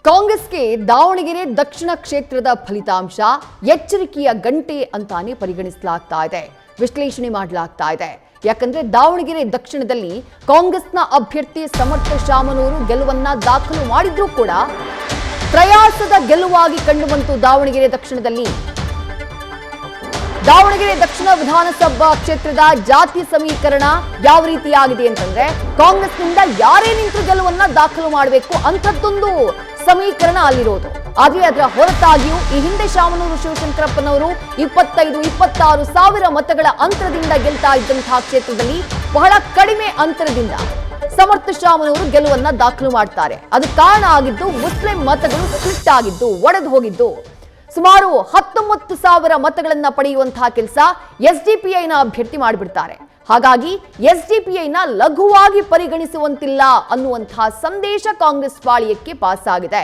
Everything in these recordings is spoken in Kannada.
ಕಾಂಗ್ರೆಸ್ಗೆ ದಾವಣಗೆರೆ ದಕ್ಷಿಣ ಕ್ಷೇತ್ರದ ಫಲಿತಾಂಶ ಎಚ್ಚರಿಕೆಯ ಗಂಟೆ ಅಂತಾನೆ ಪರಿಗಣಿಸಲಾಗ್ತಾ ಇದೆ, ವಿಶ್ಲೇಷಣೆ ಮಾಡಲಾಗ್ತಾ ಇದೆ. ಯಾಕಂದ್ರೆ ದಾವಣಗೆರೆ ದಕ್ಷಿಣದಲ್ಲಿ ಕಾಂಗ್ರೆಸ್ನ ಅಭ್ಯರ್ಥಿ ಸಮರ್ಥ ಶಾಮನೂರು ಗೆಲುವನ್ನ ದಾಖಲು ಮಾಡಿದ್ರೂ ಕೂಡ ಪ್ರಯಾಸದ ಗೆಲುವಾಗಿ ಕಂಡುಬಂತು. ದಾವಣಗೆರೆ ದಕ್ಷಿಣ ವಿಧಾನಸಭಾ ಕ್ಷೇತ್ರದ ಜಾತಿ ಸಮೀಕರಣ ಯಾವ ರೀತಿಯಾಗಿದೆ ಅಂತಂದ್ರೆ, ಕಾಂಗ್ರೆಸ್ನಿಂದ ಯಾರೇ ನಿಂತು ಗೆಲುವನ್ನ ದಾಖಲು ಮಾಡಬೇಕು ಅಂಥದ್ದೊಂದು ಸಮೀಕರಣ ಅಲ್ಲಿರೋದು. ಆದ್ರೆ ಅದರ ಹೊರತಾಗಿಯೂ ಈ ಹಿಂದೆ ಶಾಮನೂರು ಶಿವಶಂಕರಪ್ಪನವರು 25-26 ಸಾವಿರ ಮತಗಳ ಅಂತರದಿಂದ ಗೆಲ್ತಾ ಇದ್ದಂತಹ ಕ್ಷೇತ್ರದಲ್ಲಿ ಬಹಳ ಕಡಿಮೆ ಅಂತರದಿಂದ ಸಮರ್ಥ ಶಾಮನೂರು ಗೆಲುವನ್ನ ದಾಖಲು ಮಾಡ್ತಾರೆ. ಅದಕ್ಕೆ ಕಾರಣ ಆಗಿದ್ದು ಮುಸ್ಲಿಂ ಮತಗಳು ಸ್ಪ್ಲಿಟ್ ಆಗಿದ್ದು, ಒಡೆದು ಹೋಗಿದ್ದು. ಸುಮಾರು 19 ಸಾವಿರ ಮತಗಳನ್ನ ಪಡೆಯುವಂತಹ ಕೆಲಸ ಎಸ್ಡಿಪಿಐನ ಅಭ್ಯರ್ಥಿ ಮಾಡಿಬಿಡ್ತಾರೆ. ಹಾಗಾಗಿ ಎಸ್ಡಿಪಿಐನ ಲಘುವಾಗಿ ಪರಿಗಣಿಸುವಂತಿಲ್ಲ ಅನ್ನುವಂತಹ ಸಂದೇಶ ಕಾಂಗ್ರೆಸ್ ಪಾಳಿಯಕ್ಕೆ ಪಾಸ್ ಆಗಿದೆ.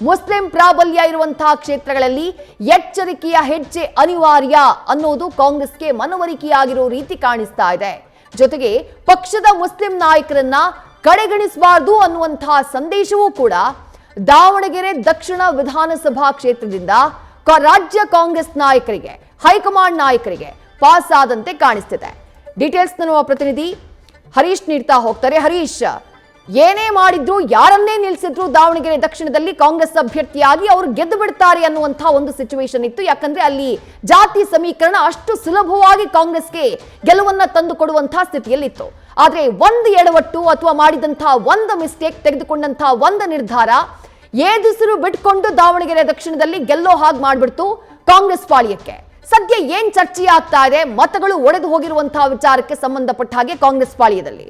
ಮುಸ್ಲಿಂ ಪ್ರಾಬಲ್ಯ ಇರುವಂತಹ ಕ್ಷೇತ್ರಗಳಲ್ಲಿ ಎಚ್ಚರಿಕೆಯ ಹೆಜ್ಜೆ ಅನಿವಾರ್ಯ ಅನ್ನೋದು ಕಾಂಗ್ರೆಸ್ಗೆ ಮನವರಿಕೆಯಾಗಿರೋ ರೀತಿ ಕಾಣಿಸ್ತಾ ಇದೆ. ಜೊತೆಗೆ ಪಕ್ಷದ ಮುಸ್ಲಿಂ ನಾಯಕರನ್ನ ಕಡೆಗಣಿಸಬಾರದು ಅನ್ನುವಂತಹ ಸಂದೇಶವೂ ಕೂಡ ದಾವಣಗೆರೆ ದಕ್ಷಿಣ ವಿಧಾನಸಭಾ ಕ್ಷೇತ್ರದಿಂದ ರಾಜ್ಯ ಕಾಂಗ್ರೆಸ್ ನಾಯಕರಿಗೆ, ಹೈಕಮಾಂಡ್ ನಾಯಕರಿಗೆ ಪಾಸ್ ಆದಂತೆ ಕಾಣಿಸ್ತಿದೆ. ಡೀಟೇಲ್ಸ್ ನಮ್ಮ ಪ್ರತಿನಿಧಿ ಹರೀಶ್ ನೀಡ್ತಾ ಹೋಗ್ತಾರೆ. ಹರೀಶ್, ಏನೇ ಮಾಡಿದ್ರು, ಯಾರನ್ನೇ ನಿಲ್ಲಿಸಿದ್ರು ದಾವಣಗೆರೆ ದಕ್ಷಿಣದಲ್ಲಿ ಕಾಂಗ್ರೆಸ್ ಅಭ್ಯರ್ಥಿಯಾಗಿ ಅವರು ಗೆದ್ದು ಬಿಡ್ತಾರೆ ಅನ್ನುವಂತಹ ಒಂದು ಸಿಚುವೇಶನ್ ಇತ್ತು. ಯಾಕಂದ್ರೆ ಅಲ್ಲಿ ಜಾತಿ ಸಮೀಕರಣ ಅಷ್ಟು ಸುಲಭವಾಗಿ ಕಾಂಗ್ರೆಸ್ಗೆ ಗೆಲುವನ್ನ ತಂದು ಕೊಡುವಂತಹ ಸ್ಥಿತಿಯಲ್ಲಿತ್ತು. ಆದ್ರೆ ಒಂದು ಎಡವಟ್ಟು ಅಥವಾ ಮಾಡಿದಂತಹ ಒಂದು ಮಿಸ್ಟೇಕ್, ತೆಗೆದುಕೊಂಡಂತಹ ಒಂದು ನಿರ್ಧಾರ ಏದುಸಿರು ಬಿಟ್ಕೊಂಡು ದಾವಣಗೆರೆ ದಕ್ಷಿಣದಲ್ಲಿ ಗೆಲ್ಲೋ ಹಾಗೆ ಮಾಡ್ಬಿಡ್ತು ಕಾಂಗ್ರೆಸ್ ಪಾಳಿಯಕ್ಕೆ. ಸದ್ಯ ಏನ್ ಚರ್ಚೆ ಆಗ್ತಾ ಇದೆ ಮತಗಳು ಒಡೆದು ಹೋಗಿರುವಂತಹ ವಿಚಾರಕ್ಕೆ ಸಂಬಂಧಪಟ್ಟ ಹಾಗೆ ಕಾಂಗ್ರೆಸ್ ಪಾಳಿಯದಲ್ಲಿ?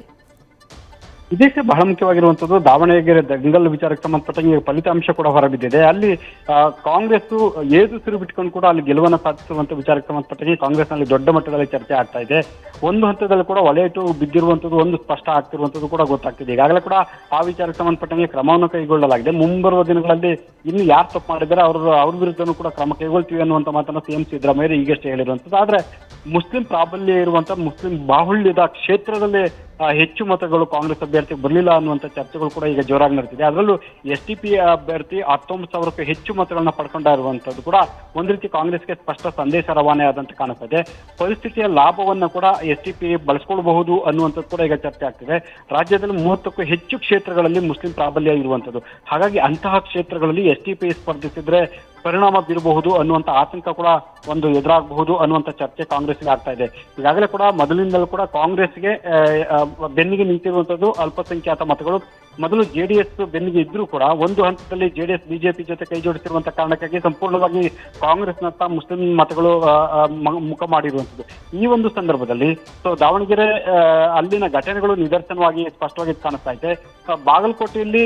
ಇದಕ್ಕೆ ಬಹಳ ಮುಖ್ಯವಾಗಿರುವಂತದ್ದು ದಾವಣಗೆರೆ ದಂಗಲ್ ವಿಚಾರಕ್ಕೆ ಸಂಬಂಧಪಟ್ಟಂಗೆ ಫಲಿತಾಂಶ ಕೂಡ ಹೊರಬಿದ್ದಿದೆ. ಅಲ್ಲಿ ಕಾಂಗ್ರೆಸ್ ಏದುಸಿರು ಬಿಟ್ಕೊಂಡು ಕೂಡ ಅಲ್ಲಿ ಗೆಲುವನ್ನು ಸಾಧಿಸುವಂತ ವಿಚಾರಕ್ಕೆ ಸಂಬಂಧಪಟ್ಟಂಗೆ ಕಾಂಗ್ರೆಸ್ ನಲ್ಲಿ ದೊಡ್ಡ ಮಟ್ಟದಲ್ಲಿ ಚರ್ಚೆ ಆಗ್ತಾ ಇದೆ. ಒಂದು ಹಂತದಲ್ಲಿ ಕೂಡ ಒಲೆಯಿಟ್ಟು ಬಿದ್ದಿರುವಂತದ್ದು ಒಂದು ಸ್ಪಷ್ಟ ಆಗ್ತಿರುವಂತದ್ದು ಕೂಡ ಗೊತ್ತಾಗ್ತಿದೆ. ಈಗಾಗಲೇ ಕೂಡ ಆ ವಿಚಾರಕ್ಕೆ ಸಂಬಂಧಪಟ್ಟಂಗೆ ಕ್ರಮವನ್ನು ಕೈಗೊಳ್ಳಲಾಗಿದೆ. ಮುಂಬರುವ ದಿನಗಳಲ್ಲಿ ಇನ್ನು ಯಾರು ತಪ್ಪು ಮಾಡಿದರೆ ಅವ್ರ ವಿರುದ್ಧನೂ ಕೂಡ ಕ್ರಮ ಕೈಗೊಳ್ತೀವಿ ಅನ್ನುವಂತ ಮಾತನ್ನ ಸಿಎಂ ಸಿದ್ದರಾಮಯ್ಯ ಈಗಷ್ಟೇ ಹೇಳಿರುವಂತದ್ದು. ಆದ್ರೆ ಮುಸ್ಲಿಂ ಪ್ರಾಬಲ್ಯ ಇರುವಂತ ಮುಸ್ಲಿಂ ಬಾಹುಳ್ಯದ ಕ್ಷೇತ್ರದಲ್ಲಿ ಹೆಚ್ಚು ಮತಗಳು ಕಾಂಗ್ರೆಸ್ ಅಭ್ಯರ್ಥಿ ಬರಲಿಲ್ಲ ಅನ್ನುವಂಥ ಚರ್ಚೆಗಳು ಕೂಡ ಈಗ ಜೋರಾಗಿ ನಡೆದಿದೆ. ಅದರಲ್ಲೂ ಎಸ್ಡಿಪಿ ಅಭ್ಯರ್ಥಿ 19,000ಕ್ಕೂ ಹೆಚ್ಚು ಮತಗಳನ್ನ ಪಡ್ಕೊಂಡಿರುವಂತದ್ದು ಕೂಡ ಒಂದು ರೀತಿ ಕಾಂಗ್ರೆಸ್ಗೆ ಸ್ಪಷ್ಟ ಸಂದೇಶ ರವಾನೆ ಆದಂತೆ ಕಾಣಿಸ್ತದೆ. ಪರಿಸ್ಥಿತಿಯ ಲಾಭವನ್ನ ಕೂಡ ಎಸ್ಡಿಪಿ ಬಳಸ್ಕೊಳ್ಬಹುದು ಅನ್ನುವಂಥದ್ದು ಕೂಡ ಈಗ ಚರ್ಚೆ ಆಗ್ತಿದೆ. ರಾಜ್ಯದಲ್ಲಿ 30ಕ್ಕೂ ಹೆಚ್ಚು ಕ್ಷೇತ್ರಗಳಲ್ಲಿ ಮುಸ್ಲಿಂ ಪ್ರಾಬಲ್ಯ ಇರುವಂತದ್ದು. ಹಾಗಾಗಿ ಅಂತಹ ಕ್ಷೇತ್ರಗಳಲ್ಲಿ ಎಸ್ಡಿಪಿ ಸ್ಪರ್ಧಿಸಿದ್ರೆ ಪರಿಣಾಮ ಬೀರಬಹುದು ಅನ್ನುವಂಥ ಆತಂಕ ಕೂಡ ಒಂದು ಎದುರಾಗಬಹುದು ಅನ್ನುವಂಥ ಚರ್ಚೆ ಕಾಂಗ್ರೆಸ್ಗೆ ಆಗ್ತಾ ಇದೆ. ಈಗಾಗಲೇ ಕೂಡ ಮೊದಲಿನಿಂದಲೂ ಕೂಡ ಕಾಂಗ್ರೆಸ್ಗೆ ಬೆನ್ನಿಗೆ ನಿಂತಿರುವಂತದ್ದು ಅಲ್ಪಸಂಖ್ಯಾತ ಮತಗಳು. ಮೊದಲು ಜೆಡಿಎಸ್ ಬೆನ್ನಿಗೆ ಇದ್ರೂ ಕೂಡ ಒಂದು ಹಂತದಲ್ಲಿ ಜೆಡಿಎಸ್ ಬಿಜೆಪಿ ಜೊತೆ ಕೈ ಜೋಡಿಸಿರುವಂತ ಕಾರಣಕ್ಕಾಗಿ ಸಂಪೂರ್ಣವಾಗಿ ಕಾಂಗ್ರೆಸ್ನತ್ತ ಮುಸ್ಲಿಂ ಮತಗಳು ಮುಖ ಮಾಡಿರುವಂತದ್ದು. ಈ ಒಂದು ಸಂದರ್ಭದಲ್ಲಿ ದಾವಣಗೆರೆ ಅಲ್ಲಿನ ಘಟನೆಗಳು ನಿದರ್ಶನವಾಗಿ ಸ್ಪಷ್ಟವಾಗಿ ಕಾಣಿಸ್ತಾ ಇದೆ. ಬಾಗಲಕೋಟೆಯಲ್ಲಿ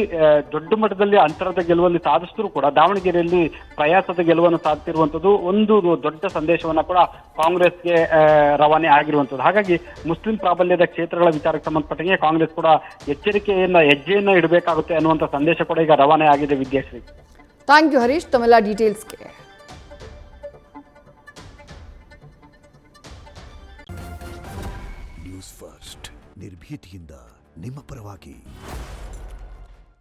ದೊಡ್ಡ ಮಟ್ಟದಲ್ಲಿ ಅಂತರದ ಗೆಲುವಲ್ಲಿ ಸಾಧಿಸಿದ್ರು ಕೂಡ ದಾವಣಗೆರೆಯಲ್ಲಿ ಪ್ರಯಾಸದ ಗೆಲುವನ್ನು ಸಾಧಿಸಿರುವಂತದ್ದು ಒಂದು ದೊಡ್ಡ ಸಂದೇಶವನ್ನ ಕೂಡ ಕಾಂಗ್ರೆಸ್ಗೆ ರವಾನೆ ಆಗಿರುವಂತದ್ದು. ಹಾಗಾಗಿ ಮುಸ್ಲಿಂ ಪ್ರಾಬಲ್ಯದ ಕ್ಷೇತ್ರಗಳ ವಿಚಾರಕ್ಕೆ ಸಂಬಂಧಪಟ್ಟಂಗೆ ಕಾಂಗ್ರೆಸ್ ಕೂಡ ಹೆಜ್ಜೆಯನ್ನ ಇಡಬೇಕಾಗುತ್ತೆ ಅನ್ನುವಂಥ ಸಂದೇಶ ಕೂಡ ಈಗ ರವಾನೆ ಆಗಿದೆ. ವಿದ್ಯಾಶ್ರೀ, ಥ್ಯಾಂಕ್ ಯು ಹರೀಶ್ ತಮ್ಮೆಲ್ಲ ಡೀಟೇಲ್ಸ್ಗೆ. ನ್ಯೂಸ್ ಫಸ್ಟ್ ನಿರ್ಭೀತಿಯಿಂದ ನಿಮ್ಮ ಪರವಾಗಿ.